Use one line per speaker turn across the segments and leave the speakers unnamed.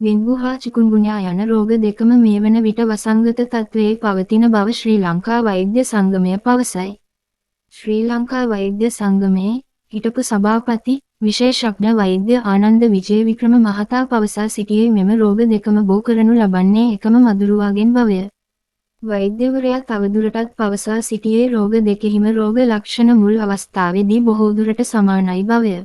Dengue හා චිකුන්ගුන්යා යන රෝග දෙකම මේ වන විට වසංගත තත්ත්වයේ පවතින බව ශ්‍රී ලංකා වෛද්‍ය සංගමය පවසයි. ශ්‍රී ලංකා වෛද්‍ය සංගමයේ හිටපු සභාපති විශේෂඥ වෛද්‍ය ආනන්ද විජේවික්‍රම මහතා පවසා සිටියේ මෙම රෝග දෙකම බෝ කරනු ලබන්නේ එකම මදුරුවාගෙන් බවය. වෛද්‍යවරයා තවදුරටත් පවසා සිටියේ රෝග දෙකෙහිම රෝග ලක්ෂණ මුල් අවස්ථාවේදී බොහෝ දුරට සමානයි බවය.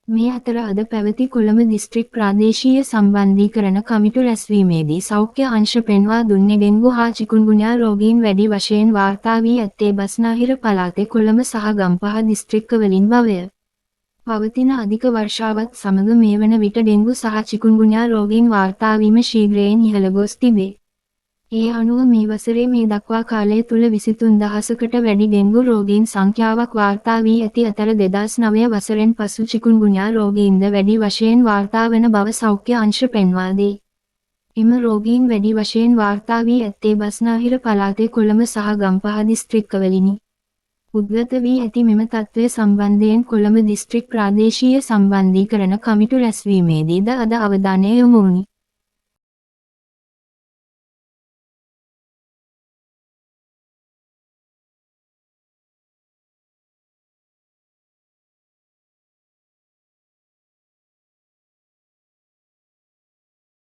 මේ අතර අද පැවති කොළඹ දිස්ත්‍රික් ප්‍රාදේශීය සම්බන්ධීකරණ කමිටු රැස්වීමේදී සෞඛ්‍ය අංශ පෙන්වා දුන්නේ ඩෙන්ගු හා චිකුන්ගුන්යා රෝගීන් වැඩි වශයෙන් වාර්තා වී ඇත්තේ බස්නාහිර පළාතේ කොළඹ සහ ගම්පහ දිස්ත්‍රික්කවලින් බවය. පවතින අධික වර්ෂාවත් සමග මේ වන විට ඩෙන්ගු සහ චිකුන්ගුන්යා රෝගීන් වාර්තා වීම ශීඝ්‍රයෙන් ඉහළ ගොස් තිබේ. ඒ අනුව මේ වසරේ මේ දක්වා කාලය තුළ 23,000කට වැඩි ඩෙන්ගු රෝගීන් සංඛ්‍යාවක් වාර්තා වී ඇති අතර 2009 වසරෙන් පසු චිකුන්ගුන්යා රෝගීන්ද වැඩි වශයෙන් වාර්තා වන බව සෞඛ්‍ය අංශ පෙන්වා දෙයි. එම රෝගීන් වැඩි වශයෙන් වාර්තා වී ඇත්තේ බස්නාහිර පළාතේ කොළඹ සහ ගම්පහ දිස්ත්‍රික්කවලිනි. උද්ගත වී ඇති මෙම තත්ත්වය සම්බන්ධයෙන් කොළඹ දිස්ත්‍රික් ප්‍රාදේශීය සම්බන්ධීකරණ කමිටු රැස්වීමේදීද අද අවධානය යොමු වුණි.